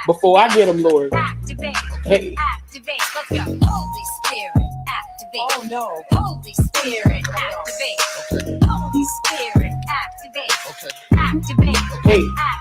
before I get them, Lord. Hey. Activate. Let's go. Holy Spirit, activate. Oh no. Holy Spirit, activate. Holy Spirit, activate. Activate.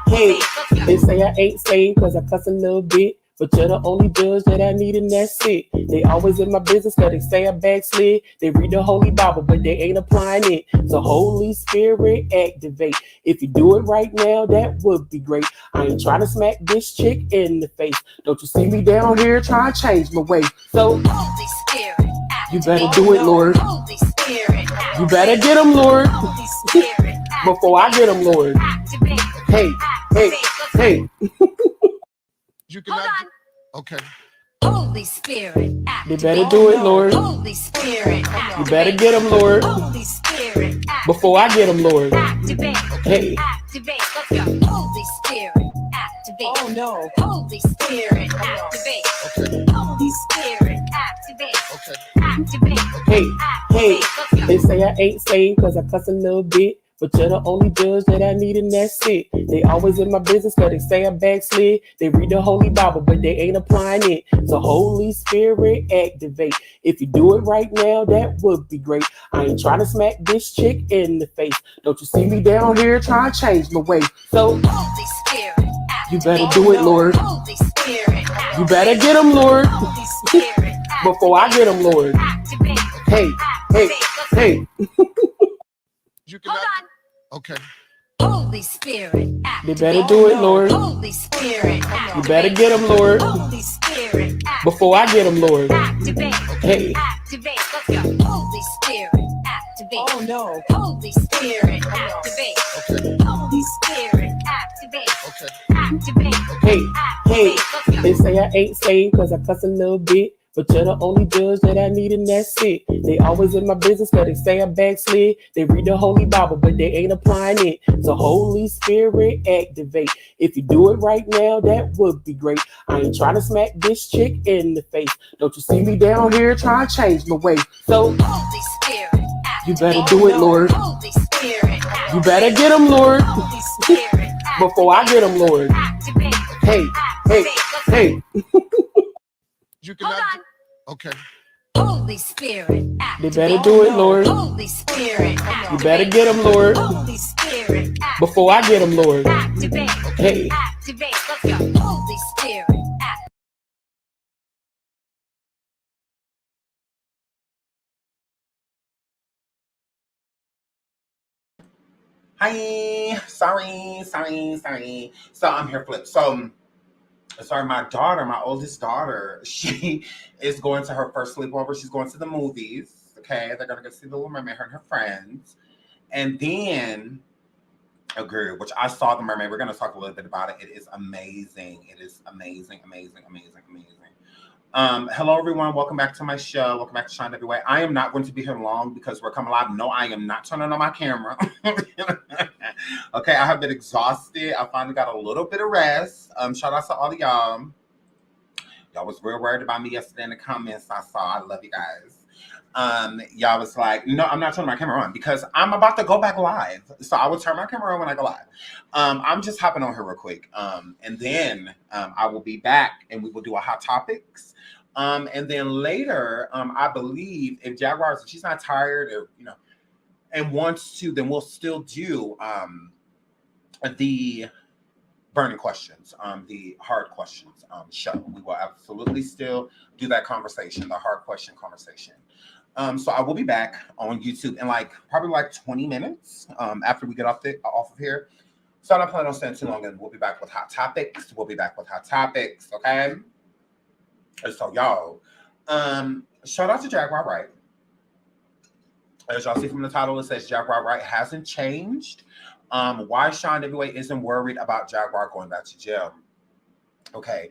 Hey, they say I ain't saved cause I cuss a little bit. But you're the only judge that I need and that's it. They always in my business cause they say I backslid. They read the Holy Bible but they ain't applying it. So Holy Spirit activate. If you do it right now, that would be great. I ain't trying to smack this chick in the face. Don't you see me down here trying to change my way. So Holy Spirit, you better do it, Lord. Holy Spirit, you better get them, Lord. Holy Spirit, before I get them, Lord. Activate. Hey. You can Hold on. Okay. Holy Spirit, you better do it, Lord. Holy Spirit, you better get them, Lord. Holy Spirit, before I get them, Lord. Activate. Hey. Activate. Let's go. Holy Spirit, activate. Oh no. Holy Spirit, activate. Holy Spirit, activate. Activate. Hey. They say I ain't saved cause I cuss a little bit. But you're the only judge that I need and that's it. They always in my business cause they say I backslid. They read the Holy Bible but they ain't applying it. So Holy Spirit activate. If you do it right now, that would be great. I ain't trying to smack this chick in the face. Don't you see me down here trying to change my way. So Holy Spirit, you better do it, Lord. Holy Spirit, you better get them, Lord. Holy Spirit, before I get them, Lord. Activate. Hey. You can Hold on. Okay. Holy Spirit, you better do it, Lord. Holy Spirit, you better get them, Lord. Holy Spirit, before I get them, Lord. Activate. Hey. Activate. Let's go. Holy Spirit, activate. Oh no. Holy Spirit, activate. Holy Spirit, activate. Activate. Hey. They say I ain't saved cause I cuss a little bit. But you're the only judge that I need and that's it. They always in my business cause they say I backslid. They read the Holy Bible but they ain't applying it. So Holy Spirit activate. If you do it right now, that would be great. I ain't trying to smack this chick in the face. Don't you see me down here trying to change my way. So Holy Spirit, you better do it, Lord. Holy Spirit, you better get them, Lord. Holy Spirit, before I get them, Lord. Activate. Hey. You can Hold on. Okay. Holy Spirit, you better do it, Lord. Holy Spirit, you better get them, Lord. Holy Spirit, before I get them, Lord. Activate. Hey. Activate. Let's go. Holy Spirit, Hi, sorry. So I'm here, Flip. So, sorry, my daughter, my oldest daughter, she is going to her first sleepover. She's going to the movies. Okay, they're gonna go see the Little Mermaid, her and her friends, and then a girl, which I saw the Mermaid. We're gonna talk a little bit about it. It is amazing. It is amazing. Hello everyone, welcome back to my show. Welcome back to Seandavieway. I am not going to be here long because we're coming live. No, I am not turning on my camera. Okay, I have been exhausted. I finally got a little bit of rest. Shout out to all of y'all. Y'all was real worried about me yesterday in the comments. I saw. I love you guys. Y'all was like, no, I'm not turning my camera on because I'm about to go back live. So I will turn my camera on when I go live. I'm just hopping on here real quick. And then I will be back and we will do a hot topics. And then later, I believe if Jaguar, if she's not tired or, and wants to, then we'll still do the burning questions, the hard questions show. We will absolutely still do that conversation, the hard question conversation. So I will be back on YouTube in probably 20 minutes after we get off of here. So I'm not planning on staying too long, and we'll be back with hot topics. Okay? So y'all, shout out to Jaguar Wright. As y'all see from the title, it says Jaguar Wright hasn't changed. Why Seandavieway isn't worried about Jaguar going back to jail. Okay.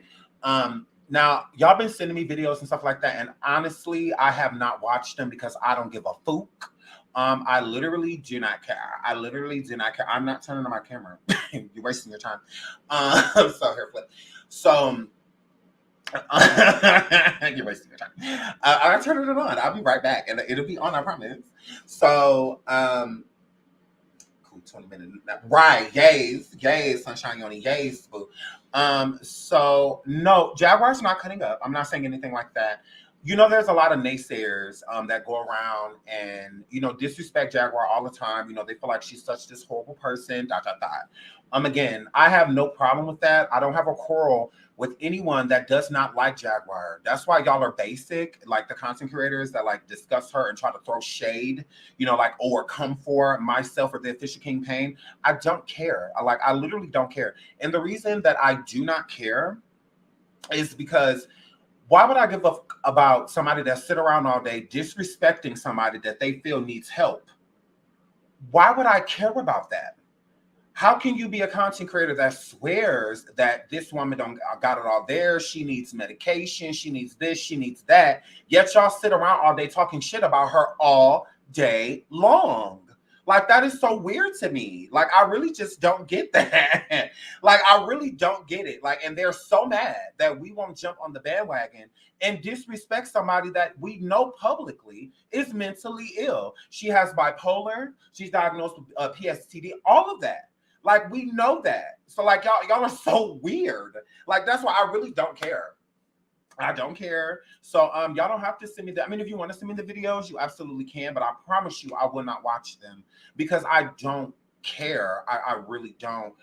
Now, y'all been sending me videos and stuff like that, and honestly, I have not watched them because I don't give a fook. I literally do not care. I'm not turning on my camera. You're wasting your time. So here, Flip. So you're wasting your time. I'll turn it on. I'll be right back, and it'll be on, I promise. So, cool. 20 minutes. Right. Yays, sunshine on yays, boo. So no, Jaguar's not cutting up. I'm not saying anything like that. You know, there's a lot of naysayers that go around and, you know, disrespect Jaguar all the time. You know, they feel like she's such this horrible person, dot, dot, dot. Again, I have no problem with that. I don't have a quarrel with anyone that does not like Jaguar. That's why y'all are basic, like the content creators that like discuss her and try to throw shade, you know, like, or come for myself or the official King Pain. I don't care. I literally don't care. And the reason that I do not care is because why would I give a about somebody that sit around all day disrespecting somebody that they feel needs help? Why would I care about that? How can you be a content creator that swears that this woman don't got it all there? She needs medication. She needs this. She needs that. Yet y'all sit around all day talking shit about her all day long. Like, that is so weird to me. Like, I really just don't get that. Like, I really don't get it. Like, and they're so mad that we won't jump on the bandwagon and disrespect somebody that we know publicly is mentally ill. She has bipolar. She's diagnosed with PSTD. All of that. Like, we know that. So, like, y'all are so weird. Like, that's why I really don't care. I don't care. So y'all don't have to send me that. I mean, if you want to send me the videos, you absolutely can, but I promise you I will not watch them because I don't care. I really don't.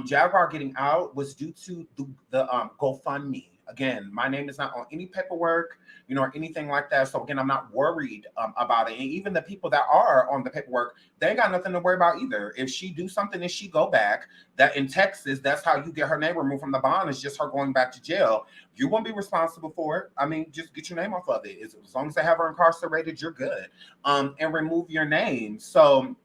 Jaguar getting out was due to the GoFundMe. Again, my name is not on any paperwork, you know, or anything like that. So again, I'm not worried about it. And even the people that are on the paperwork, they ain't got nothing to worry about either. If she do something and she go back, that in Texas, that's how you get her name removed from the bond. Is just her going back to jail. You won't be responsible for it. I mean, just get your name off of it. As long as they have her incarcerated, you're good. And remove your name. So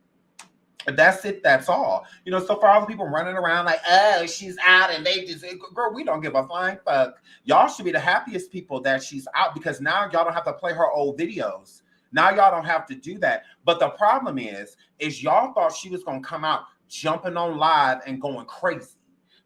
that's it. That's all. You know, so for all the people running around like, oh, she's out and they just, girl, we don't give a flying fuck. Y'all should be the happiest people that she's out because now y'all don't have to play her old videos. Now y'all don't have to do that. But the problem is y'all thought she was going to come out jumping on live and going crazy.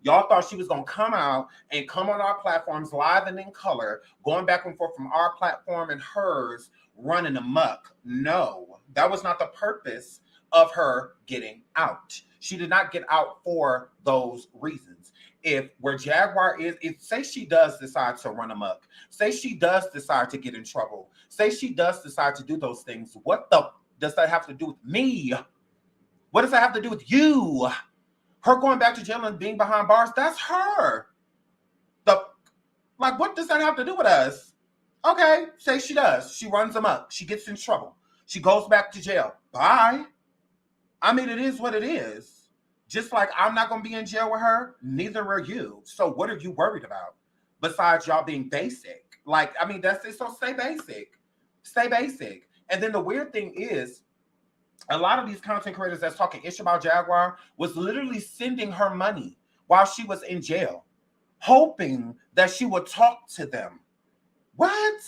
Y'all thought she was going to come out and come on our platforms live and in color, going back and forth from our platform and hers, running amok. No, that was not the purpose of her getting out. She did not get out for those reasons. If where Jaguar is, if say she does decide to run amok, say she does decide to get in trouble, say she does decide to do those things, what the does that have to do with me? What does that have to do with you? Her going back to jail and being behind bars, that's her. What does that have to do with us? Okay, say she does. She runs amok. She gets in trouble. She goes back to jail. Bye. I mean, it is what it is. Just like I'm not going to be in jail with her, neither are you. So what are you worried about? Besides y'all being basic. Like, I mean, that's it. So stay basic. Stay basic. And then the weird thing is, a lot of these content creators that's talking ish about Jaguar was literally sending her money while she was in jail, hoping that she would talk to them. What?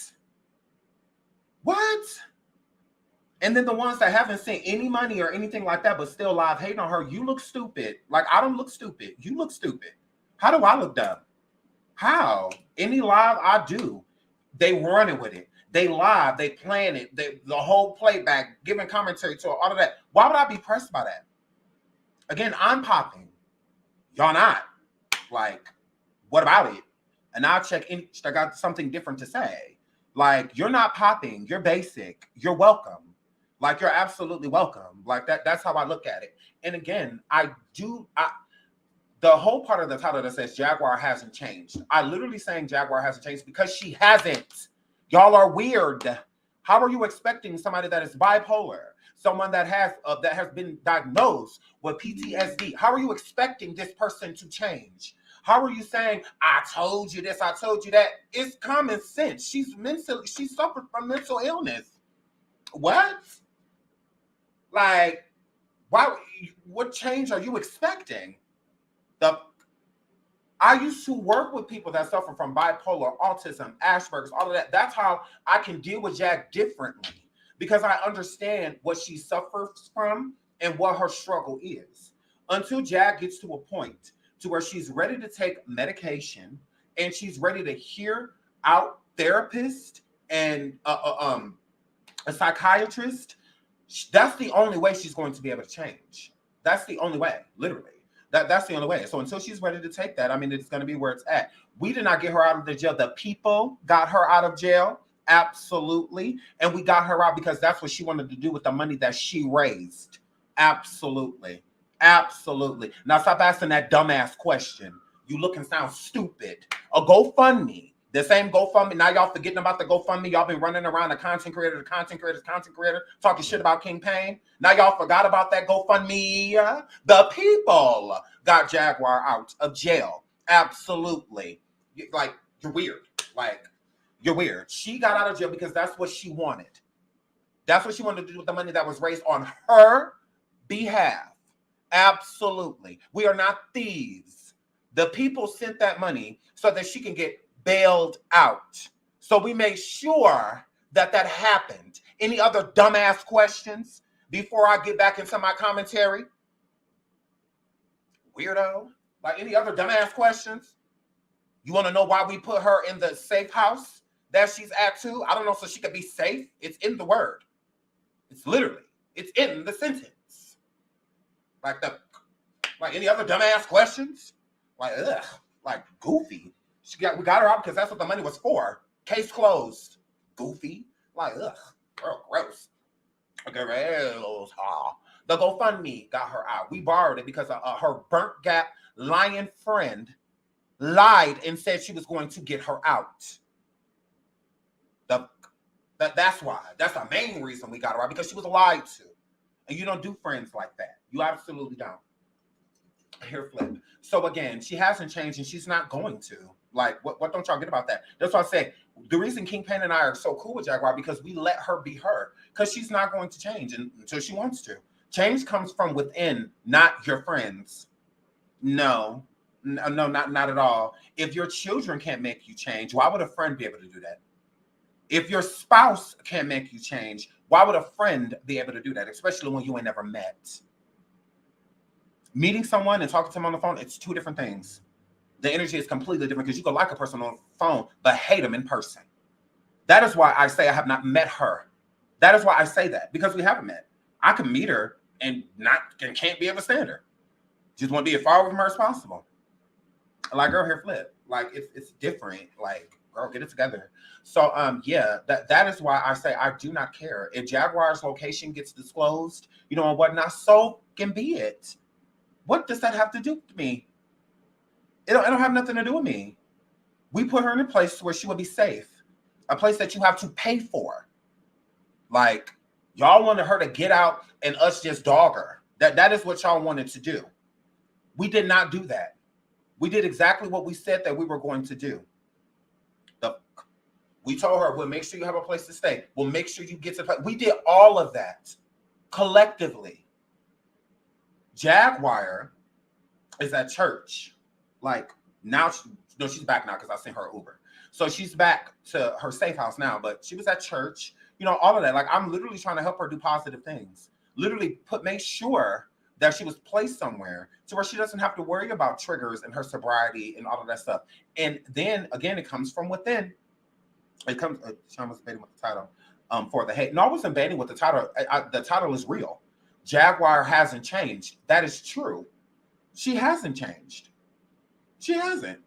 And then the ones that haven't sent any money or anything like that, but still live hating on her, you look stupid. Like, I don't look stupid. You look stupid. How do I look dumb? How? Any live I do, they running with it. They live, they plan it, the whole playback, giving commentary to it, all of that. Why would I be pressed by that? Again, I'm popping. Y'all not. Like, what about it? And I'll check in. I got something different to say. Like, you're not popping. You're basic. You're welcome. Like, you're absolutely welcome. Like, that's how I look at it. And again, the whole part of the title that says Jaguar hasn't changed. I literally saying Jaguar hasn't changed because she hasn't. Y'all are weird. How are you expecting somebody that is bipolar, someone that has been diagnosed with PTSD? How are you expecting this person to change? How are you saying, I told you this, I told you that? It's common sense. She suffered from mental illness. What? Like, what change are you expecting? I used to work with people that suffer from bipolar, autism, Asperger's, all of that. That's how I can deal with Jag differently because I understand what she suffers from and what her struggle is. Until Jag gets to a point to where she's ready to take medication and she's ready to hear out therapist and a psychiatrist, that's the only way she's going to be able to change. That's the only way, literally. That's the only way. So until she's ready to take that, I mean, it's going to be where it's at. We did not get her out of the jail. The people got her out of jail. Absolutely. And we got her out because that's what she wanted to do with the money that she raised. Absolutely. Absolutely. Now stop asking that dumbass question. You look and sound stupid. A GoFundMe. The same GoFundMe. Now y'all forgetting about the GoFundMe. Y'all been running around the content creator, talking shit about King Payne. Now y'all forgot about that GoFundMe. The people got Jaguar out of jail. Absolutely. Like, you're weird. Like, you're weird. She got out of jail because that's what she wanted. That's what she wanted to do with the money that was raised on her behalf. Absolutely. We are not thieves. The people sent that money so that she can get bailed out. So we made sure that that happened. Any other dumbass questions before I get back into my commentary? Weirdo. Like, any other dumbass questions? You want to know why we put her in the safe house that she's at too? I don't know, so she could be safe. It's in the word. It's literally, it's in the sentence. Like any other dumbass questions? Like, ugh, like goofy. We got her out because that's what the money was for. Case closed. Goofy. Like, ugh, girl, gross. Okay, the GoFundMe got her out. We borrowed it because her burnt gap lying friend lied and said she was going to get her out. That's why. That's the main reason we got her out, because she was lied to. And you don't do friends like that. You absolutely don't. Here, flip. So again, she hasn't changed and she's not going to. Like, what don't y'all get about that? That's why I say the reason King Payne and I are so cool with Jaguar, because we let her be her, because she's not going to change until she wants to. Change comes from within, not your friends. No, not at all. If your children can't make you change, why would a friend be able to do that? If your spouse can't make you change, why would a friend be able to do that? Especially when you ain't never met. Meeting someone and talking to them on the phone, it's two different things. The energy is completely different, because you could like a person on the phone, but hate them in person. That is why I say I have not met her. That is why I say that, because we haven't met. I can meet her and can't be able to stand her. Just want to be as far away from her as possible. Like, girl, here, flip. Like, it's different. Like, girl, get it together. So, yeah, that is why I say I do not care. If Jaguar's location gets disclosed, you know, and whatnot, so can be it. What does that have to do with me? It don't have nothing to do with me. We put her in a place where she will be safe. A place that you have to pay for. Like, y'all wanted her to get out and us just dog her. That is what y'all wanted to do. We did not do that. We did exactly what we said that we were going to do. We told her, we'll make sure you have a place to stay. We'll make sure you get to play. We did all of that collectively. Jaguar is at church. Like, now, she's back now because I sent her Uber. So she's back to her safe house now, but she was at church, you know, all of that. Like, I'm literally trying to help her do positive things. Literally make sure that she was placed somewhere to where she doesn't have to worry about triggers and her sobriety and all of that stuff. And then, again, it comes from within. It comes, Sean was debating with the title for the hate. No, I wasn't debating with the title. The title is real. Jaguar hasn't changed. That is true. She hasn't changed. She hasn't.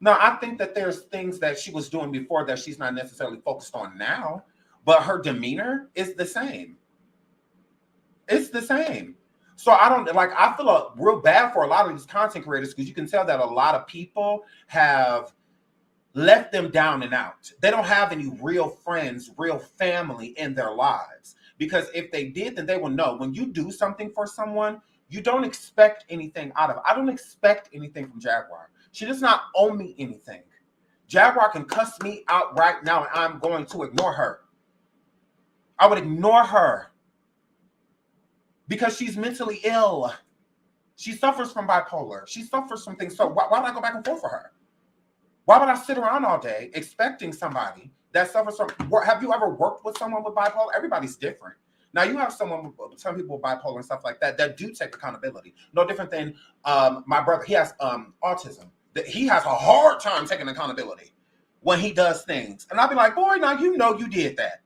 Now, I think that there's things that she was doing before that she's not necessarily focused on now, but her demeanor is the same. It's the same. So I feel real bad for a lot of these content creators, because you can tell that a lot of people have left them down and out. They don't have any real friends, real family in their lives. Because if they did, then they will know when you do something for someone, you don't expect anything out of it. I don't expect anything from Jaguar. She does not owe me anything. Jaguar can cuss me out right now, and I'm going to ignore her. I would ignore her because she's mentally ill. She suffers from bipolar. She suffers from things. So why would I go back and forth for her? Why would I sit around all day expecting somebody that suffers from? Have you ever worked with someone with bipolar? Everybody's different. Now, you have some people with bipolar and stuff like that do take accountability. No different than my brother. He has autism. He has a hard time taking accountability when he does things. And I'll be like, boy, now you know you did that.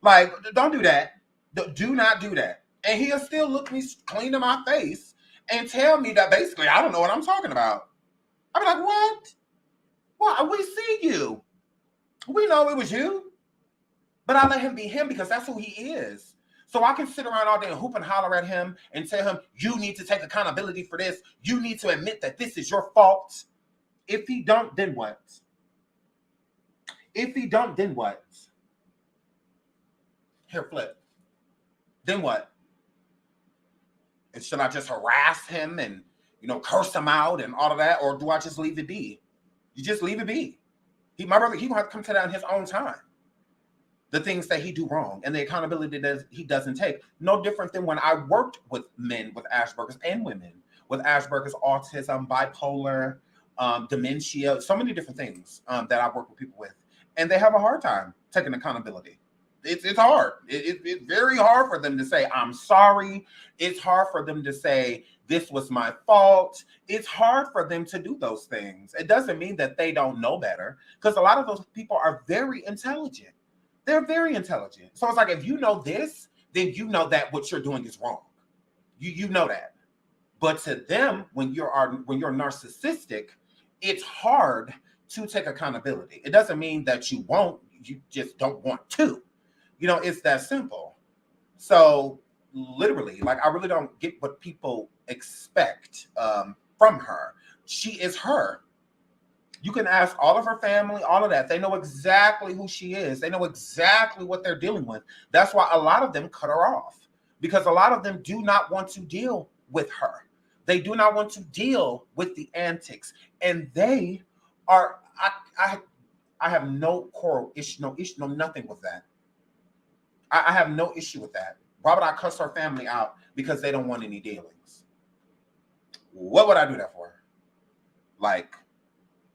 Like, don't do that. Do not do that. And he'll still look me clean in my face and tell me that basically I don't know what I'm talking about. I'll be like, what? Well, we see you. We know it was you. But I let him be him because that's who he is. So I can sit around all day and hoop and holler at him and tell him, you need to take accountability for this. You need to admit that this is your fault. If he don't, then what? If he don't, then what? Here, flip. Then what? And should I just harass him and, curse him out and all of that? Or do I just leave it be? You just leave it be. My brother, he gonna have to come to that in his own time. The things that he do wrong and the accountability that he doesn't take. No different than when I worked with men with Asperger's and women with Asperger's, autism, bipolar, dementia, so many different things that I work with people with. And they have a hard time taking accountability. It's hard. It's very hard for them to say, I'm sorry. It's hard for them to say, this was my fault. It's hard for them to do those things. It doesn't mean that they don't know better, because a lot of those people are very intelligent. They're very intelligent. So it's like, if you know this, then you know that what you're doing is wrong. You know that. But to them, when you're narcissistic, it's hard to take accountability. It doesn't mean that you won't, you just don't want to. It's that simple. So literally, like, I really don't get what people expect from her. She is her. You can ask all of her family, all of that. They know exactly who she is. They know exactly what they're dealing with. That's why a lot of them cut her off, because a lot of them do not want to deal with her. They do not want to deal with the antics. And they are, I have no quarrel, issue, no nothing with that. I have no issue with that. Why would I cuss her family out because they don't want any dealings? What would I do that for? Like,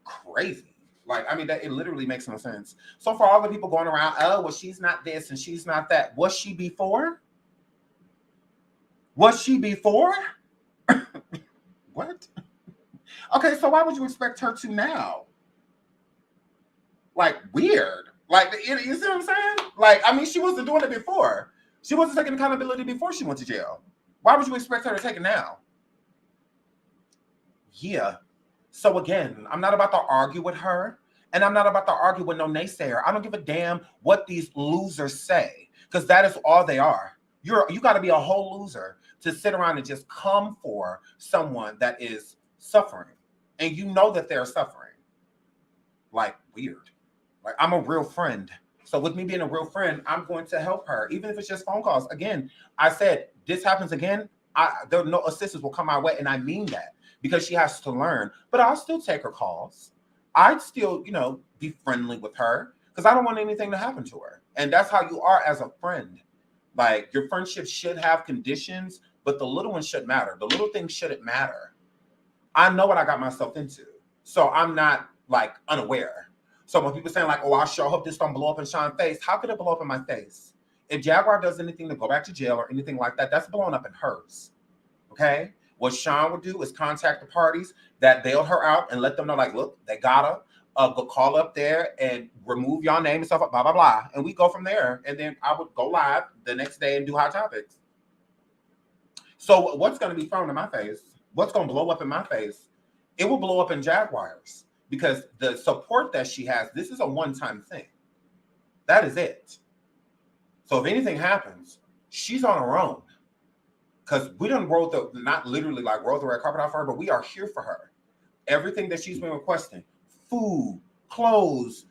crazy. Like, I mean, that it literally makes no sense. So for all the people going around, oh, well, she's not this and she's not that. Was she before? Was she before? What? Okay, so why would you expect her to now? Like, weird. Like, you see what I'm saying? Like, I mean, she wasn't doing it before. She wasn't taking accountability before she went to jail. Why would you expect her to take it now? Yeah. So again, I'm not about to argue with her, and I'm not about to argue with no naysayer. I don't give a damn what these losers say, because that is all they are. You got to be a whole loser to sit around and just come for someone that is suffering, and you know that they're suffering. Like, weird. Like, I'm a real friend. So with me being a real friend, I'm going to help her, even if it's just phone calls. Again, I said, this happens again, there no assistance will come my way, and I mean that. Because she has to learn, but I'll still take her calls. I'd still, be friendly with her, because I don't want anything to happen to her. And that's how you are as a friend. Like, your friendship should have conditions, but the little ones shouldn't matter. The little things shouldn't matter. I know what I got myself into, so I'm not like unaware. So when people saying like, oh, I sure hope this don't blow up in Sean's face, how could it blow up in my face? If Jaguar does anything to go back to jail or anything like that, that's blowing up in hers. Okay? What Sean would do is contact the parties that bailed her out and let them know, like, look, they got her. Go call up there and remove y'all name and stuff, blah, blah, blah. And we go from there. And then I would go live the next day and do hot topics. So what's going to be thrown in my face? What's going to blow up in my face? It will blow up in Jaguar's, because the support that she has, this is a one-time thing. That is it. So if anything happens, she's on her own. Because we done rolled not literally like rolled the red carpet off her, but we are here for her. Everything that she's been requesting, food, clothes,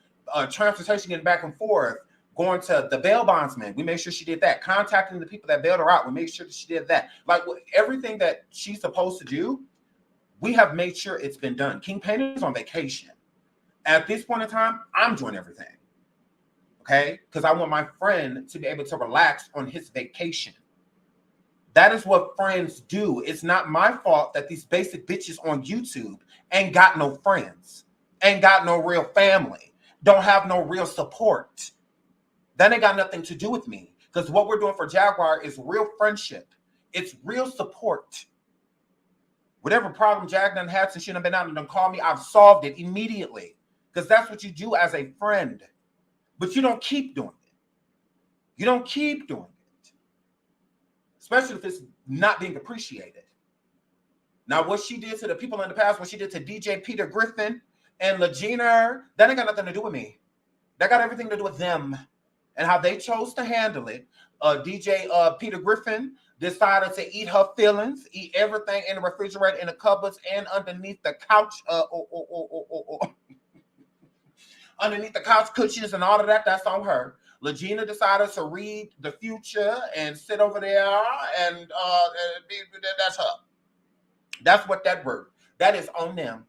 transportation, getting back and forth, going to the bail bondsman, we made sure she did that. Contacting the people that bailed her out, we made sure that she did that. Like, everything that she's supposed to do, we have made sure it's been done. King Payne is on vacation. At this point in time, I'm doing everything. Okay? Because I want my friend to be able to relax on his vacation. That is what friends do. It's not my fault that these basic bitches on YouTube ain't got no friends, ain't got no real family, don't have no real support. That ain't got nothing to do with me, because what we're doing for Jaguar is real friendship. It's real support. Whatever problem Jag done had since she done been out and done called me, I've solved it immediately, because that's what you do as a friend. But you don't keep doing it. You don't keep doing it. especially if it's not being appreciated. Now, what she did to the people in the past, what she did to DJ Peter Griffin and Legina, that ain't got nothing to do with me. That got everything to do with them and how they chose to handle it. DJ Peter Griffin decided to eat her feelings, eat everything in the refrigerator, in the cupboards, and underneath the couch, underneath the couch cushions and all of that. That's on her. Legina decided to read the future and sit over there, and that's her. That's what that word. That is on them.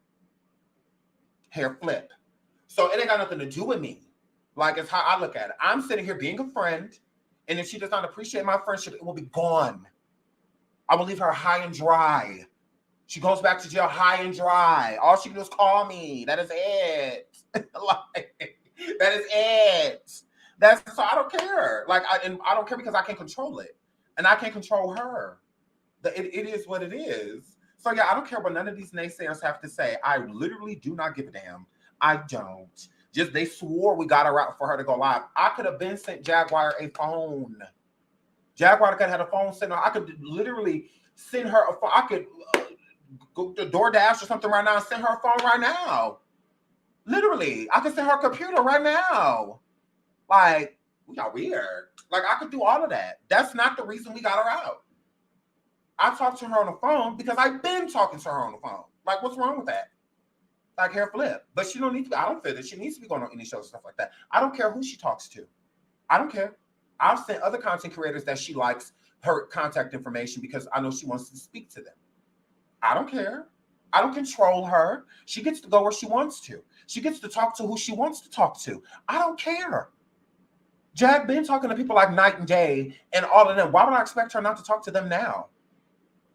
Hair flip. So it ain't got nothing to do with me. Like, it's how I look at it. I'm sitting here being a friend, and if she does not appreciate my friendship, it will be gone. I will leave her high and dry. She goes back to jail high and dry. All she can do is call me. That is it. Like, that is it. So I don't care. Like, I don't care because I can't control it, and I can't control her. It is what it is. So yeah, I don't care what none of these naysayers have to say. I literally do not give a damn. I don't. Just they swore we got her out for her to go live. I could have been sent Jaguar a phone. Jaguar could have had a phone sent her. I could literally send her a phone. I could go to DoorDash or something right now and send her a phone right now. Literally, I could send her a computer right now. Like, we are weird. Like, I could do all of that. That's not the reason we got her out. I talked to her on the phone because I've been talking to her on the phone. Like, what's wrong with that? Like, hair flip. But she don't need to be, I don't feel that she needs to be going on any shows and stuff like that. I don't care who she talks to. I don't care. I've sent other content creators that she likes her contact information because I know she wants to speak to them. I don't care. I don't control her. She gets to go where she wants to. She gets to talk to who she wants to talk to. I don't care. Jag been talking to people like Night and Day and all of them. Why would I expect her not to talk to them now?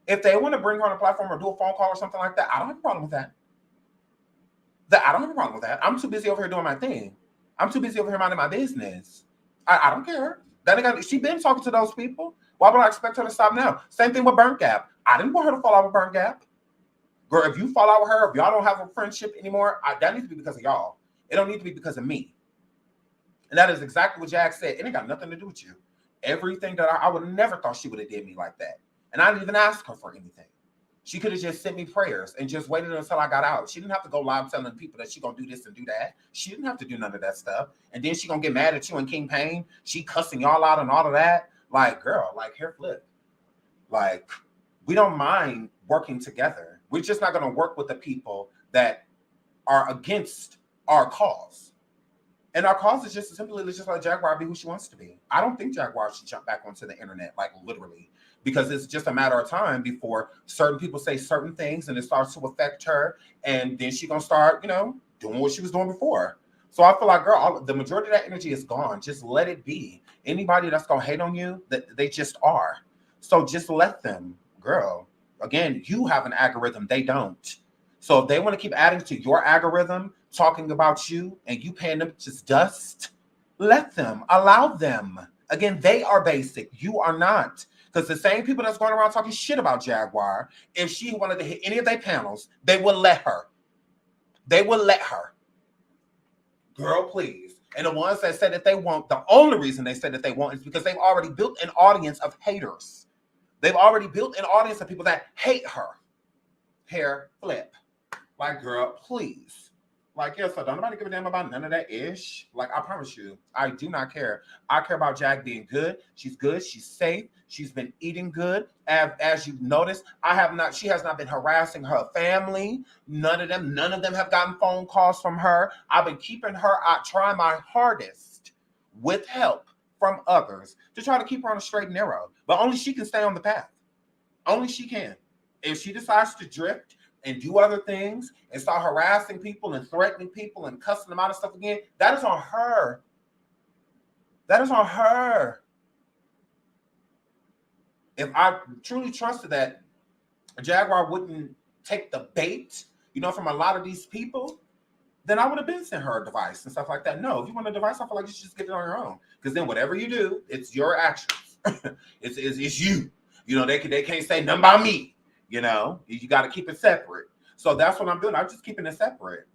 If they want to bring her on a platform or do a phone call or something like that, I don't have a problem with that. I don't have a problem with that. I'm too busy over here doing my thing. I'm too busy over here minding my business. I don't care. She been talking to those people. Why would I expect her to stop now? Same thing with Burnt Gap. I didn't want her to fall out with Burnt Gap. Girl, if you fall out with her, if y'all don't have a friendship anymore, that needs to be because of y'all. It don't need to be because of me. And that is exactly what Jag said. It ain't got nothing to do with you. Everything that I would have never thought she would have did me like that. And I didn't even ask her for anything. She could have just sent me prayers and just waited until I got out. She didn't have to go live telling people that she gonna do this and do that. She didn't have to do none of that stuff. And then she gonna get mad at you and King Payne. She cussing y'all out and all of that. Like, girl, like, hair flip. Like, we don't mind working together. We're just not gonna work with the people that are against our cause. And our cause is just simply just let Jaguar be who she wants to be. I don't think Jaguar should jump back onto the internet, like, literally. Because it's just a matter of time before certain people say certain things and it starts to affect her. And then she's going to start, doing what she was doing before. So I feel like, girl, the majority of that energy is gone. Just let it be. Anybody that's going to hate on you, that they just are. So just let them, girl. Again, you have an algorithm. They don't. So if they want to keep adding to your algorithm, talking about you, and you paying them just dust, let them. Allow them. Again, they are basic. You are not. Because the same people that's going around talking shit about Jaguar, if she wanted to hit any of their panels, they would let her. They would let her. Girl, please. And the ones that said that they won't, the only reason they said that they won't is because they've already built an audience of haters. They've already built an audience of people that hate her. Hair flip. Like, girl, please. Like, yeah, so don't nobody give a damn about none of that ish. Like, I promise you, I do not care. I care about Jag being good. She's good. She's safe. She's been eating good. As you've noticed, she has not been harassing her family. None of them have gotten phone calls from her. I've been keeping her out, trying my hardest with help from others to try to keep her on a straight and narrow. But only she can stay on the path. Only she can. If she decides to drift and do other things and start harassing people and threatening people and cussing them out and stuff again, that is on her. That is on her. If I truly trusted that Jaguar wouldn't take the bait, from a lot of these people, then I would have been sent her a device and stuff like that. No, if you want a device, I feel like you should just get it on your own. Because then whatever you do, it's your actions. it's you. They can't say nothing about me. You got to keep it separate. So that's what I'm doing. I'm just keeping it separate.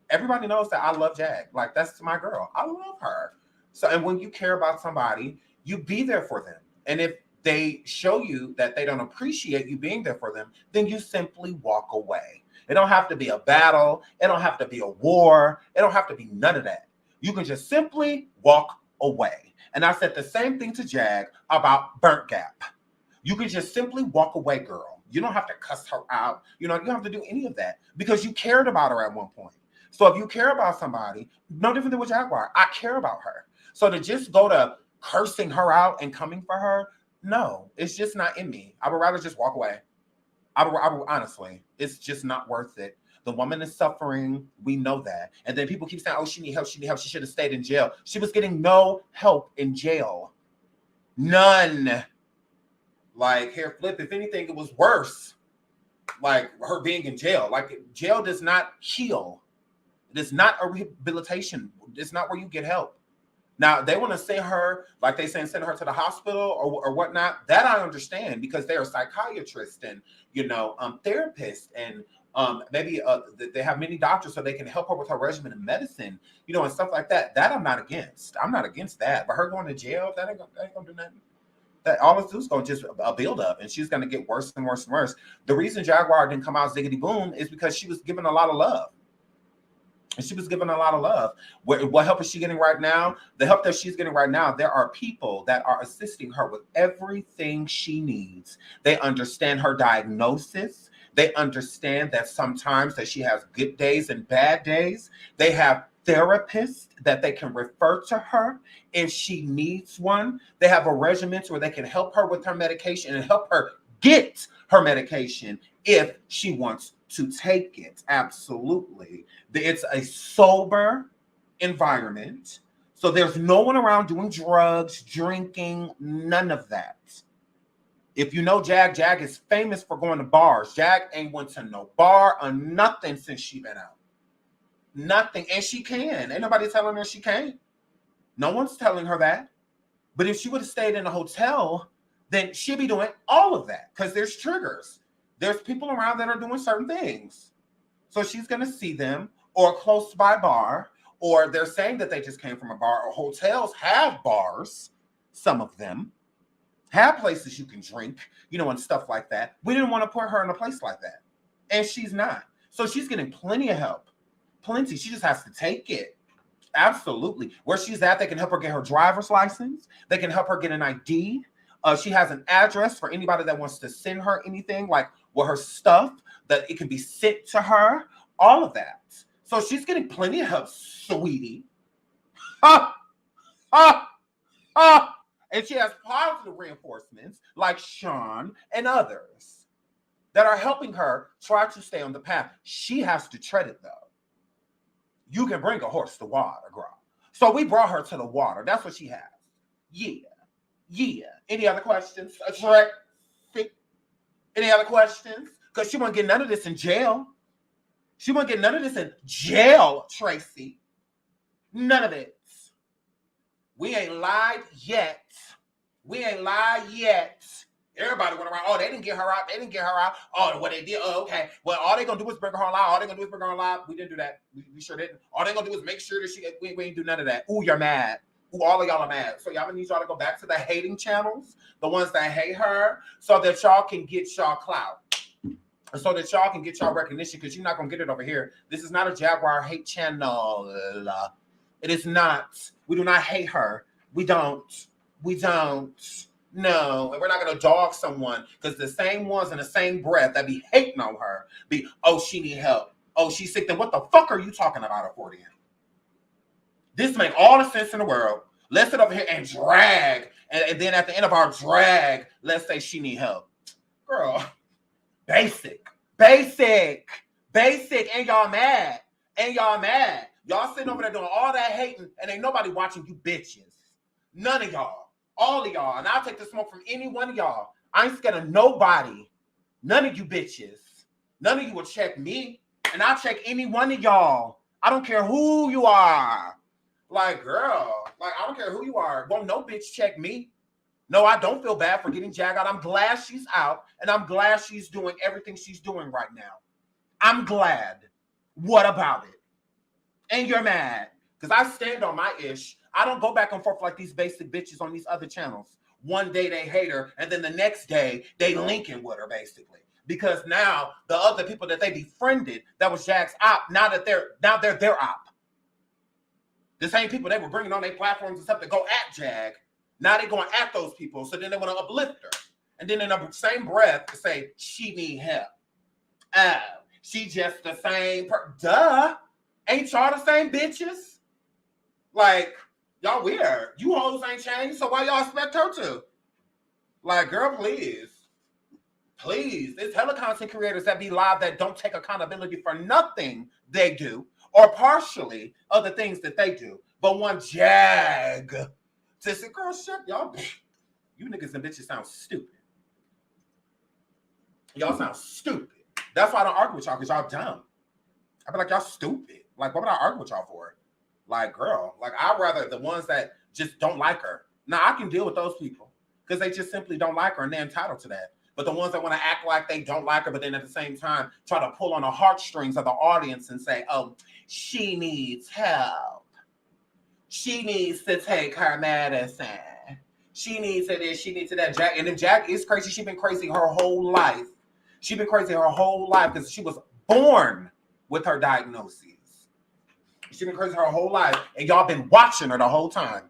Everybody knows that I love Jag. Like, that's my girl. I love her. So, and when you care about somebody, you be there for them. And if they show you that they don't appreciate you being there for them, then you simply walk away. It don't have to be a battle. It don't have to be a war. It don't have to be none of that. You can just simply walk away. And I said the same thing to Jag about Burnt Gap. You can just simply walk away, girl. You don't have to cuss her out. You don't have to do any of that because you cared about her at one point. So if you care about somebody, no different than with Jaguar, I care about her. So to just go to cursing her out and coming for her, no, it's just not in me. I would rather just walk away. I would honestly, it's just not worth it. The woman is suffering. We know that. And then people keep saying, oh, she need help. She need help. She should have stayed in jail. She was getting no help in jail. None. Like, hair flip, if anything, it was worse. Like her being in jail. Like jail does not heal. It is not a rehabilitation. It's not where you get help. Now, they want to send her, like they send her to the hospital or whatnot. That I understand because they are psychiatrists and, therapists and maybe they have many doctors so they can help her with her regimen of medicine, and stuff like that. That I'm not against. I'm not against that. But her going to jail, that ain't gonna do nothing. That all it's going to just a build up and she's going to get worse and worse and worse. The reason Jaguar didn't come out ziggity boom is because she was given a lot of love. And she was given a lot of love. What help is she getting right now? The help that she's getting right now, there are people that are assisting her with everything she needs. They understand her diagnosis. They understand that sometimes that she has good days and bad days. They have therapists that they can refer to her if she needs one. They have a regimen where they can help her with her medication and help her get her medication if she wants to take it. Absolutely. It's a sober environment. So there's no one around doing drugs, drinking, none of that. If you know Jag is famous for going to bars. Jag ain't went to no bar or nothing since she been out. Nothing. And she can. Ain't nobody telling her she can't. No one's telling her that. But if she would have stayed in a hotel, then she'd be doing all of that because there's triggers. There's people around that are doing certain things. So she's going to see them or a close by bar, or they're saying that they just came from a bar, or hotels have bars. Some of them have places you can drink, and stuff like that. We didn't want to put her in a place like that. And she's not. So she's getting plenty of help. Plenty. She just has to take it. Absolutely. Where she's at, they can help her get her driver's license. They can help her get an ID. She has an address for anybody that wants to send her anything, like with her stuff, that it can be sent to her, all of that. So she's getting plenty of help, sweetie. And she has positive reinforcements like Sean and others that are helping her try to stay on the path. She has to tread it, though. You can bring a horse to water, girl. So we brought her to the water. That's what she has. Yeah. Any other questions? Any other questions? Because she won't get none of this in jail. She won't get none of this in jail, Tracy. None of it. We ain't lied yet. Everybody went around, they didn't get her out. Oh, what they did, okay. Well, all they going to do is bring her alive. We didn't do that. We sure didn't. All they going to do is make sure that we ain't do none of that. Ooh, you're mad. Ooh, all of y'all are mad. So y'all need y'all to go back to the hating channels, the ones that hate her, so that y'all can get y'all clout. So that y'all can get y'all recognition, because you're not going to get it over here. This is not a Jaguar hate channel. It is not. We do not hate her. We don't. No, and we're not going to dog someone, because the same ones in the same breath that be hating on her be, oh, she need help. Oh, she's sick. Then what the fuck are you talking about her for then? This make all the sense in the world. Let's sit over here and drag. And then at the end of our drag, let's say she need help. Girl, basic. And y'all mad. Y'all sitting over there doing all that hating, and ain't nobody watching you bitches. None of y'all. All of y'all. And I'll take the smoke from any one of y'all. I ain't scared of nobody. None of you bitches. None of you will check me. And I'll check any one of y'all. I don't care who you are. Like, girl. Like, I don't care who you are. Won't no bitch check me. No, I don't feel bad for getting Jag out. I'm glad she's out. And I'm glad she's doing everything she's doing right now. I'm glad. What about it? And you're mad. Because I stand on my ish. I don't go back and forth like these basic bitches on these other channels. one day they hate her, and then the next day they linking with her, basically. Because now the other people that they befriended, that was Jag's op, now they're their op. The same people they were bringing on their platforms and stuff to go at Jag, now they're going at those people, so then they want to uplift her. And then in the same breath to say, she need help. Oh, she just the same duh. Ain't y'all the same bitches? Like, y'all weird. You hoes ain't changed, so why y'all expect her to? Like, girl, please. Please. There's hella content creators that be live that don't take accountability for nothing they do, or partially other things that they do. But one Jag to say, girl, shut y'all. You niggas and bitches sound stupid. Y'all sound stupid. That's why I don't argue with y'all, because y'all dumb. I be like, y'all stupid. Like, what would I argue with y'all for? Like, girl, like, I'd rather the ones that just don't like her. Now, I can deal with those people because they just simply don't like her and they're entitled to that. But the ones that want to act like they don't like her, but then at the same time try to pull on the heartstrings of the audience and say, oh, she needs help. She needs to take her medicine. She needs to this, she needs to that. Jack, and if Jack is crazy, she's been crazy her whole life. She's been crazy her whole life because she was born with her diagnoses. She's been crazy her whole life, and y'all been watching her the whole time.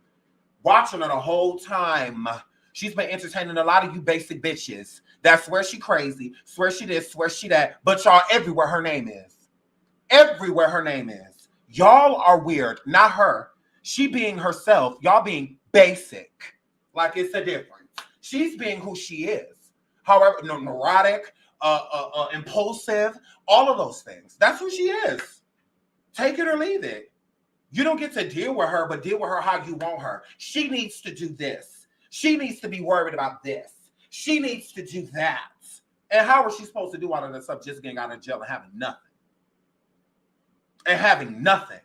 Watching her the whole time. She's been entertaining a lot of you basic bitches that swear she crazy, swear she this, swear she that, but y'all everywhere her name is. Everywhere her name is. Y'all are weird, not her. She being herself, y'all being basic. Like, it's a difference. She's being who she is. However, neurotic, impulsive, all of those things. That's who she is. Take it or leave it. You don't get to deal with her, but deal with her how you want her. She needs to do this. She needs to be worried about this. She needs to do that. And how is she supposed to do all of that stuff just getting out of jail and having nothing? And having nothing.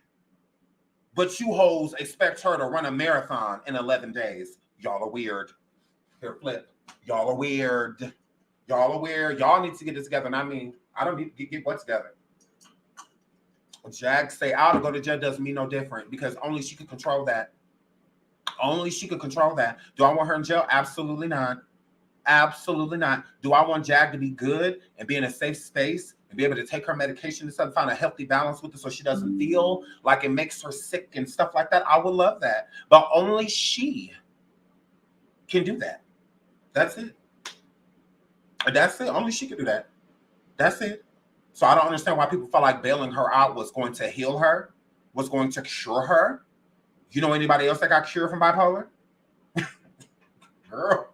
But you hoes expect her to run a marathon in 11 days. Y'all are weird. Here, flip. Y'all are weird. Y'all are weird. Y'all need to get this together. And I mean, I don't need to get what together. Jag say out or go to jail doesn't mean no different because only she can control that. Only she can control that. Do I want her in jail? Absolutely not. Absolutely not. Do I want Jag to be good and be in a safe space and be able to take her medication and stuff, find a healthy balance with it so she doesn't feel like it makes her sick and stuff like that? I would love that. But only she can do that. That's it. That's it. Only she can do that. That's it. So I don't understand why people felt like bailing her out was going to heal her, was going to cure her. You know anybody else that got cured from bipolar? Girl.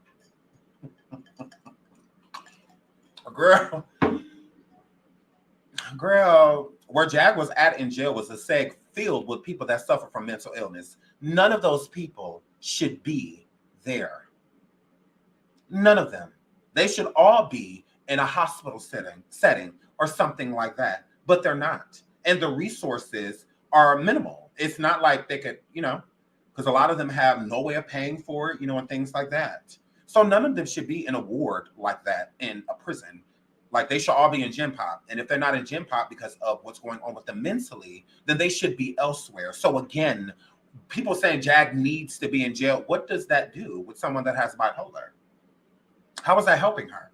Girl. Where Jag was at in jail was a seg filled with people that suffer from mental illness. None of those people should be there. None of them. They should all be in a hospital setting or something like that, but they're not. And the resources are minimal. It's not like they could, because a lot of them have no way of paying for it, and things like that. So none of them should be in a ward like that in a prison. Like, they should all be in Gen Pop. And if they're not in Gen Pop because of what's going on with them mentally, then they should be elsewhere. So again, people saying Jag needs to be in jail, what does that do with someone that has bipolar? How is that helping her?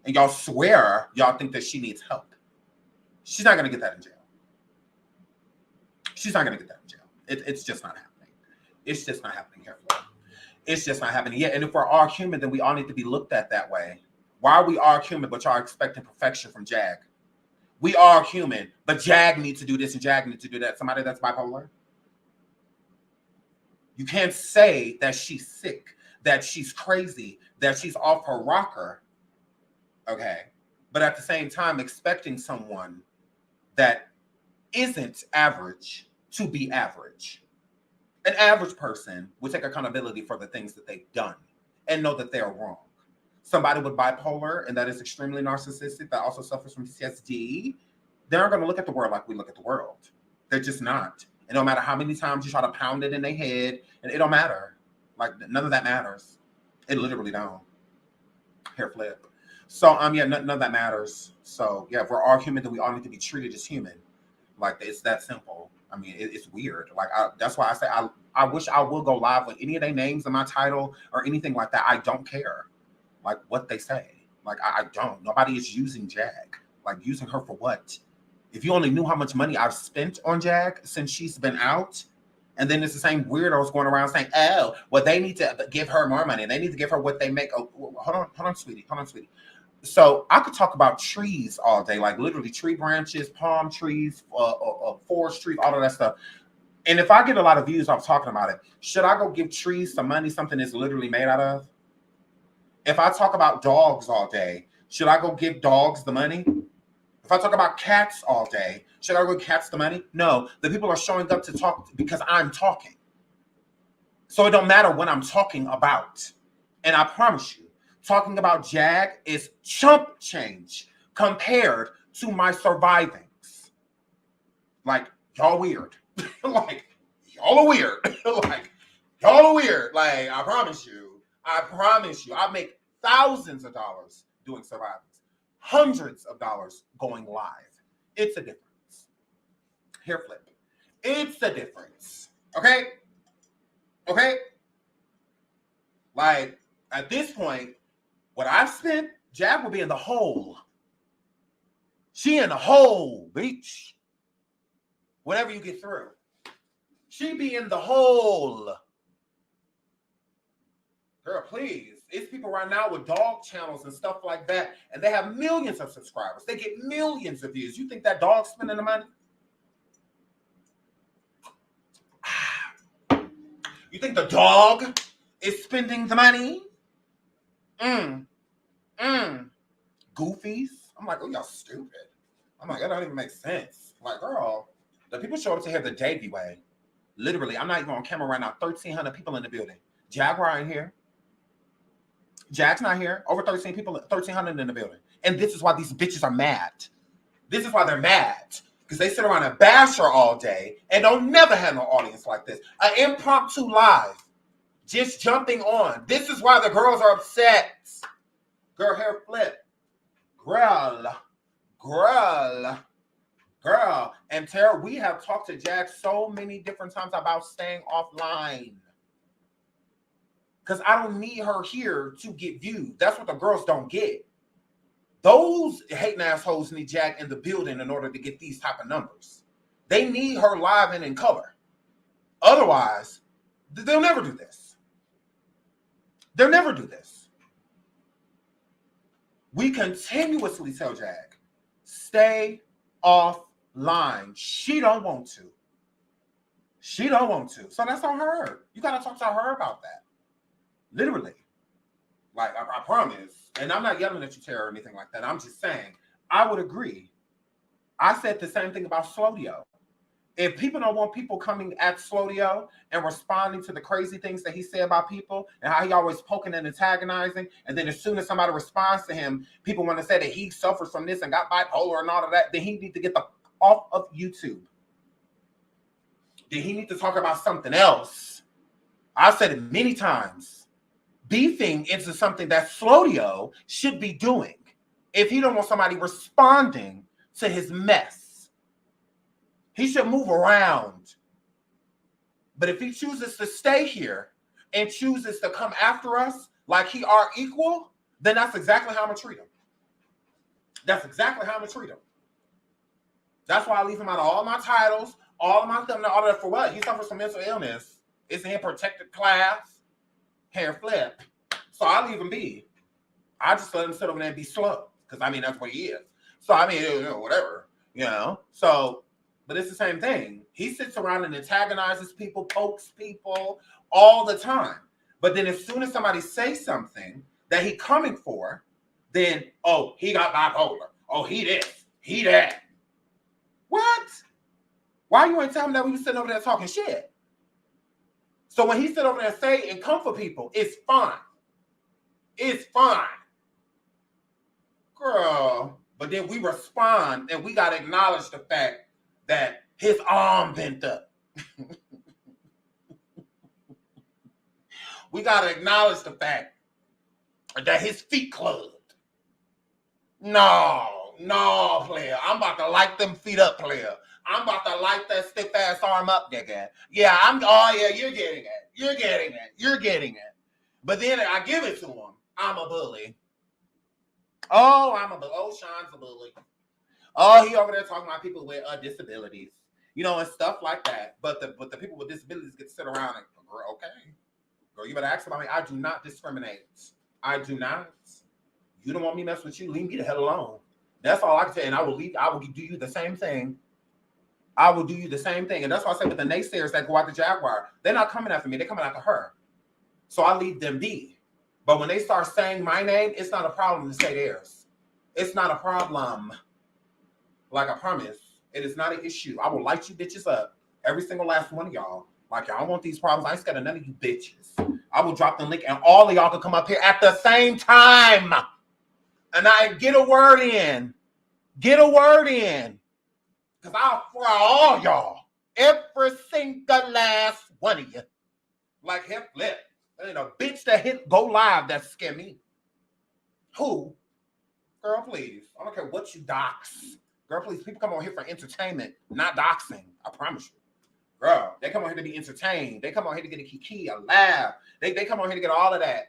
And y'all swear y'all think that she needs help. She's not going to get that in jail. She's not going to get that in jail. It's just not happening. It's just not happening here. It's just not happening. Yeah, and if we're all human, then we all need to be looked at that way. Why are we all human, but y'all expecting perfection from Jag? We are human, but Jag needs to do this and Jag needs to do that. Somebody that's bipolar? You can't say that she's sick, that she's crazy, that she's off her rocker. Okay, but at the same time, expecting someone that isn't average to be average. An average person would take accountability for the things that they've done and know that they're wrong. Somebody with bipolar and that is extremely narcissistic, that also suffers from PTSD, they aren't going to look at the world like we look at the world. They're just not. And no matter how many times you try to pound it in their head, and it don't matter. Like, none of that matters. It literally don't. Hair flip. So, yeah, none of that matters. So, yeah, if we're all human, then we all need to be treated as human. Like, it's that simple. I mean, it's weird. Like, that's why I say I wish I would go live with any of their names in my title or anything like that. I don't care, like, what they say. Like, I don't. Nobody is using Jag. Like, using her for what? If you only knew how much money I've spent on Jag since she's been out, and then it's the same weirdos going around saying, oh, well, they need to give her more money. They need to give her what they make. Oh, hold on, sweetie. So I could talk about trees all day, like literally tree branches, palm trees, forest trees, all of that stuff. And if I get a lot of views off talking about it, should I go give trees some money, something it's literally made out of? If I talk about dogs all day, should I go give dogs the money? If I talk about cats all day, should I go give cats the money? No, the people are showing up to talk because I'm talking. So it don't matter what I'm talking about. And I promise you, talking about Jag is chump change compared to my survivings. Like, y'all weird. Like, y'all are weird. Like, y'all are weird. Like, I promise you, I make thousands of dollars doing survivings, hundreds of dollars going live. It's a difference. Hair flip. It's a difference. Okay? Like, at this point, what I've spent, Jag will be in the hole. She in the hole, bitch. Whatever you get through. She be in the hole. Girl, please. It's people right now with dog channels and stuff like that, and they have millions of subscribers. They get millions of views. You think that dog's spending the money? You think the dog is spending the money? Goofies. I'm like, oh, y'all stupid. I'm like, that don't even make sense. Like, girl, the people show up to hear the Jaguar. Literally, I'm not even on camera right now. 1,300 people in the building. Jaguar ain't here. Jag's not here. Over 1,300 in the building. And this is why these bitches are mad. This is why they're mad. Because they sit around and bash her all day and don't never have no audience like this. An impromptu live. Just jumping on. This is why the girls are upset. Girl, hair flip. Girl. And Tara, we have talked to Jag so many different times about staying offline. Because I don't need her here to get views. That's what the girls don't get. Those hating assholes need Jag in the building in order to get these type of numbers. They need her live and in color. Otherwise, they'll never do this. They'll never do this. We continuously tell Jag, stay offline. She don't want to. So that's on her. You got to talk to her about that. Literally. Like, I promise. And I'm not yelling at you, Tara, or anything like that. I'm just saying, I would agree. I said the same thing about Slodio. If people don't want people coming at Slodio and responding to the crazy things that he said about people and how he always poking and antagonizing, and then as soon as somebody responds to him, people want to say that he suffers from this and got bipolar and all of that, then he needs to get off of YouTube. Then he needs to talk about something else. I've said it many times. Beefing into something that Slodio should be doing if he don't want somebody responding to his mess. He should move around. But if he chooses to stay here and chooses to come after us like he are equal, then that's exactly how I'm going to treat him. That's exactly how I'm going to treat him. That's why I leave him out of all my titles, all of my thumbnail, all of that. For what? He suffers from mental illness. It's in protected class. Hair flip. So I leave him be. I just let him sit over there and be slow. Because, I mean, that's what he is. So, I mean, whatever. So, but it's the same thing. He sits around and antagonizes people, pokes people all the time. But then as soon as somebody says something that he coming for, then, oh, he got bipolar. Oh, he this. He that. What? Why you ain't telling him that we was sitting over there talking shit? So when he sit over there and say and come for people, it's fine. It's fine. Girl. But then we respond and we got to acknowledge the fact that his arm bent up. We got to acknowledge the fact that his feet clubbed. No, player. I'm about to light them feet up, player. I'm about to light that stiff ass arm up, nigga. Yeah, oh yeah, you're getting it. You're getting it. You're getting it. But then I give it to him. I'm a bully. Oh, I'm a bully. Oh, Sean's a bully. Oh, he over there talking about people with disabilities. You know, and stuff like that. But the people with disabilities get to sit around and, girl, okay. Girl, you better ask about me. I do not discriminate. I do not. You don't want me to mess with you, leave me the hell alone. That's all I can say. And I will do you the same thing. I will do you the same thing. And that's why I say with the naysayers that go out the Jaguar, they're not coming after me. They're coming after her. So I leave them be. But when they start saying my name, it's not a problem to say theirs. It's not a problem. Like I promise. It is not an issue. I will light you bitches up. Every single last one of y'all. Like, y'all want these problems. I ain't scared of none of you bitches. I will drop the link and all of y'all can come up here at the same time. And I get a word in. Get a word in. Because I'll fry all y'all. Every single last one of you. Like hip flip. There ain't a bitch that hit go live that scare me. Who? Girl, please. I don't care what you dox. Girl, please. People come on here for entertainment, not doxing. I promise you. Girl, they come on here to be entertained. They come on here to get a kiki, a laugh. They come on here to get all of that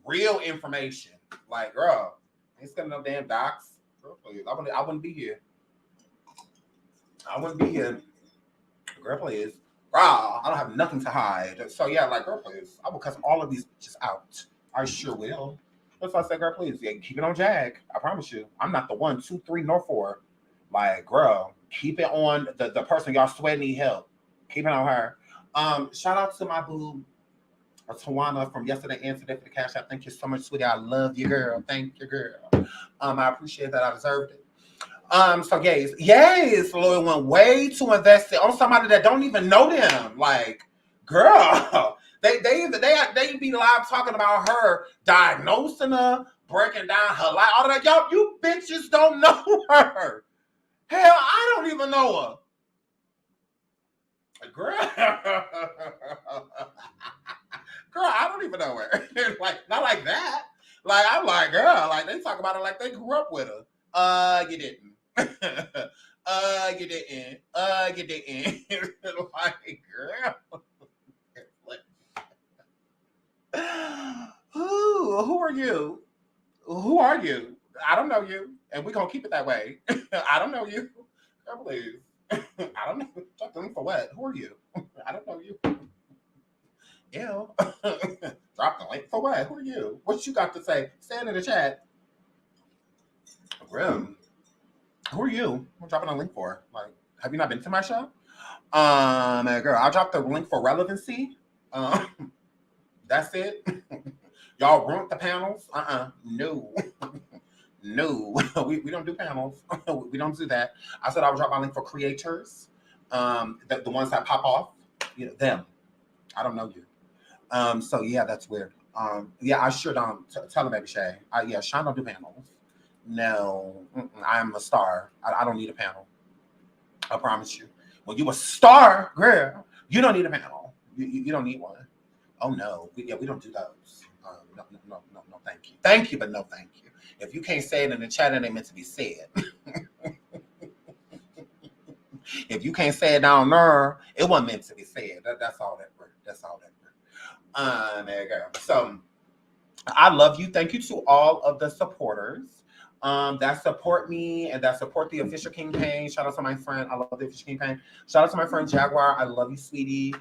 real information. Like, girl, I ain't scared of no damn docs. Girl, please. I wouldn't be here. I wouldn't be here. Girl, please. Girl, I don't have nothing to hide. So, yeah, like, girl, please. I will cuss all of these bitches out. I sure will. That's why I said, girl, please. Yeah, keep it on Jag. I promise you. I'm not the 1, 2, 3, nor 4. Like, girl, keep it on the person y'all swear need help. Keep it on her. Shout out to my boo, Tawana from yesterday and today for the cash app. Thank you so much, sweetie. I love you, girl. Thank you, girl. I appreciate that. I deserved it. So yes, Lloyd went way too invested on somebody that don't even know them. Like, girl, they be live talking about her, diagnosing her, breaking down her life. All of that. Y'all, you bitches don't know her. Hell, I don't even know her. Girl, I don't even know her. Like, not like that. Like, I'm like, girl, like, they talk about her like they grew up with her. You didn't. You didn't. You didn't. Like, girl. Who are you? Who are you? I don't know you. And we're going to keep it that way. I don't know you. Girl, please. I don't know. Talk to them for what? Who are you? I don't know you. Ew. Drop the link for what? Who are you? What you got to say? Say it in the chat. Grim. Who are you? I'm dropping a link for. Like, have you not been to my show? Girl, I dropped the link for relevancy. That's it. Y'all ruined the panels? No. No. We don't do panels. We don't do that. I said I would drop my link for creators. The ones that pop off. You know, them. I don't know you. So yeah, that's weird. Yeah, I sure don't. Tell them, baby Shay. Yeah, Sean don't do panels. No, I'm a star. I don't need a panel. I promise you. When you a star, girl, you don't need a panel. You don't need one. Oh no, we don't do those. No, thank you. Thank you, but no, thank you. If you can't say it in the chat, it ain't meant to be said. If you can't say it down there, it wasn't meant to be said. That's all that word. That's all that word. There you go. So I love you. Thank you to all of the supporters that support me and that support the Official Campaign. Shout out to my friend. I love the Official Campaign. Shout out to my friend Jaguar. I love you, sweetie.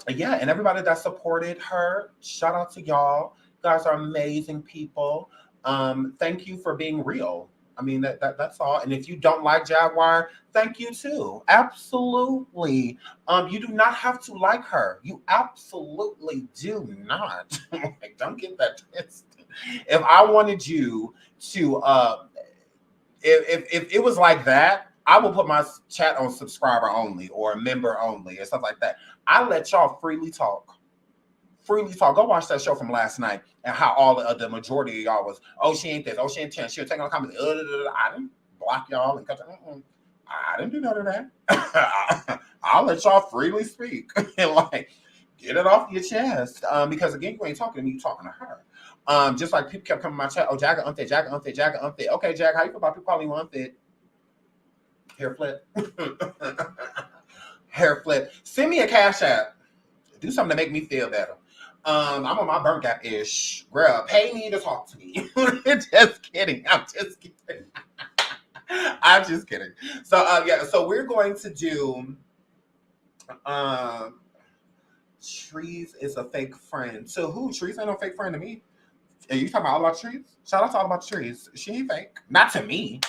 Yeah, and everybody that supported her. Shout out to y'all. You guys are amazing people. Thank you for being real. I mean, that's all. And if you don't like Jaguar, thank you too. Absolutely. You do not have to like her. You absolutely do not. Like, don't get that twisted. If I wanted you to, if it was like that, I will put my chat on subscriber only or member only or stuff like that. I let y'all freely talk. Freely talk. Go watch that show from last night and how all of the majority of y'all was, oh, she ain't this, oh, she ain't 10. She'll take on comments. I didn't block y'all and cut. I didn't do none of that. I'll let y'all freely speak and like get it off your chest. Because again, you ain't talking to me, you talking to her. Just like people kept coming to my chat. Oh, Jagger unfit, Jagger unfit, Jagger unfit. Okay, Jag, how you feel about people calling you unfit? Hair flip. Hair flip. Send me a cash app. Do something to make me feel better. I'm on my burnt gap-ish. Girl, pay me to talk to me. Just kidding. I'm just kidding. I'm just kidding. So yeah, so we're going to do Trees is a fake friend. To who? Trees ain't no fake friend to me. Are you talking about All About Trees? Shout out to All About Trees. She ain't fake. Not to me.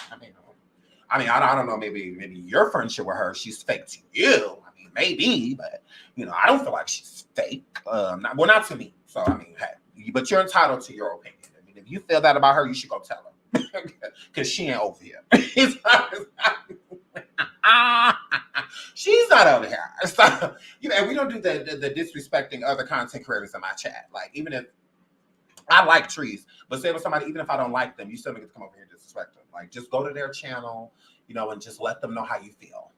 I don't know. Maybe your friendship with her, she's fake to you. I mean, maybe, but I don't feel like she's fake. Not to me. So hey, but you're entitled to your opinion. I mean, if you feel that about her, you should go tell her, because she ain't over here. She's not over here. So, and we don't do the disrespecting other content creators in my chat. Like, even if I like Trees, but say with somebody, even if I don't like them, you still get to come over here and disrespect them. Like, just go to their channel, and just let them know how you feel.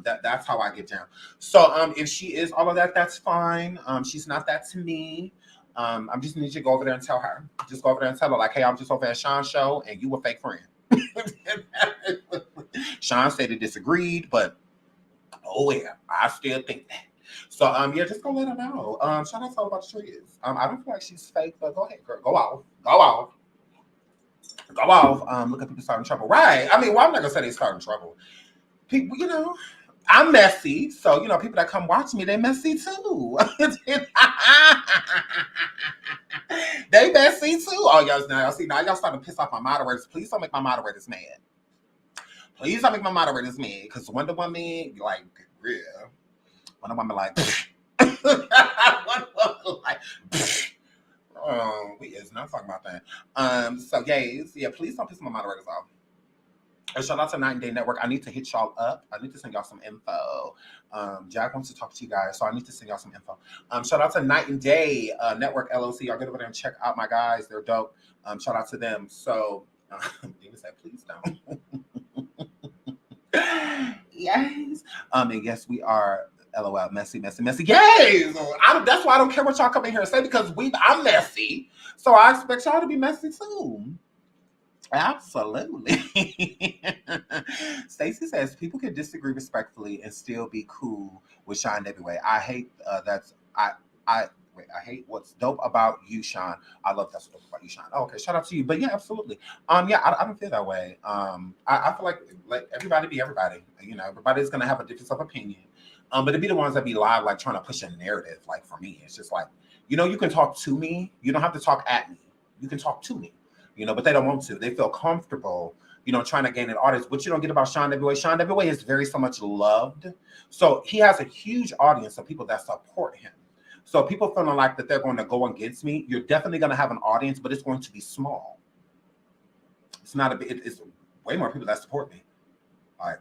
That's how I get down. So if she is all of that, that's fine. She's not that to me. I just need you to go over there and tell her. Just go over there and tell her, like, hey, I'm just over at Sean's show and you a fake friend. Sean said he disagreed, but oh yeah, I still think that. So yeah, just go let her know. Shout out to All About the Trees. I don't feel like she's fake, but go ahead, girl. Go off. Look at people starting trouble. Right. I mean, well, I'm not gonna say they starting trouble. People, I'm messy. So, people that come watch me, they messy too. They messy too. Oh, y'all see, now y'all starting to piss off my moderators. Please don't make my moderators mad. Please don't make my moderators mad. Because Wonder Woman, like, yeah. Wonder Woman, like, Wonder Woman, like, we is not talking about that. So, guys, yeah, please don't piss my moderators off. And shout out to 9 Day Network. I need to hit y'all up. I need to send y'all some info. Jack wants to talk to you guys, so I need to send y'all some info. Shout out to Night and Day Network LLC. Y'all get over there and check out my guys. They're dope. Shout out to them. So, Dina said, please don't. Yes. And yes, we are LOL, messy. Yes. That's why I don't care what y'all come in here and say, because I'm messy. So I expect y'all to be messy too. Absolutely. Stacy says people can disagree respectfully and still be cool with Seandavieway. I hate I hate what's dope about you, Sean. I love that's dope about you, Sean. Oh, okay, shout out to you. But yeah, absolutely. Yeah, I don't feel that way. I feel like everybody be everybody. Everybody's gonna have a difference of opinion. But to be the ones that be live, like trying to push a narrative, like for me, it's just like, you can talk to me. You don't have to talk at me. You can talk to me. But they don't want to. They feel comfortable, trying to gain an audience. What you don't get about Seandavieway, Seandavieway is very so much loved. So he has a huge audience of people that support him. So people feeling like that they're going to go against me, you're definitely going to have an audience, but it's going to be small. It's not it's way more people that support me. Like,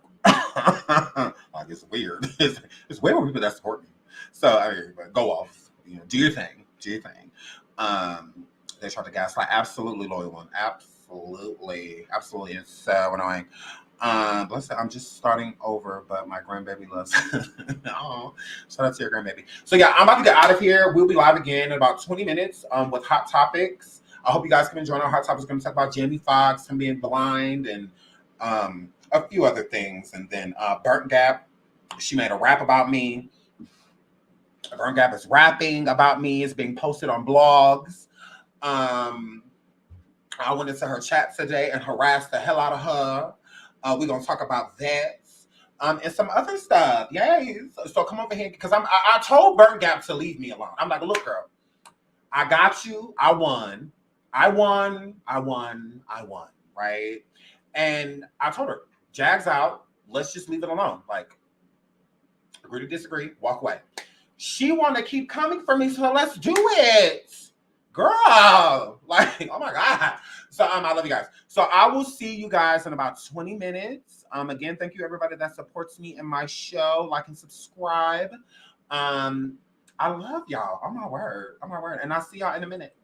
like it's weird. It's way more people that support me. So but go off. Do your thing. They tried to gaslight. Absolutely, loyal one. Absolutely. It's so annoying. Let's say I'm just starting over, but my grandbaby loves. Oh, shout out to your grandbaby. So yeah, I'm about to get out of here. We'll be live again in about 20 minutes with hot topics. I hope you guys can join our hot topics. We're going to talk about Jamie Foxx, him being blind, and a few other things. And then Burnt Gap, she made a rap about me. Burnt Gap is rapping about me. It's being posted on blogs. I went into her chat today and harassed the hell out of her. We're gonna talk about that and some other stuff. Yay! So come over here, because I told Burnt Gap to leave me alone. I'm like, look, girl, I got you. I won. Right? And I told her, Jag's out. Let's just leave it alone. Like, agree to disagree. Walk away. She want to keep coming for me, so let's do it. Girl, like, oh my God. So I love you guys. So I will see you guys in about 20 minutes. Again, thank you everybody that supports me in my show. Like and subscribe. I love y'all. Oh my word. And I'll see y'all in a minute.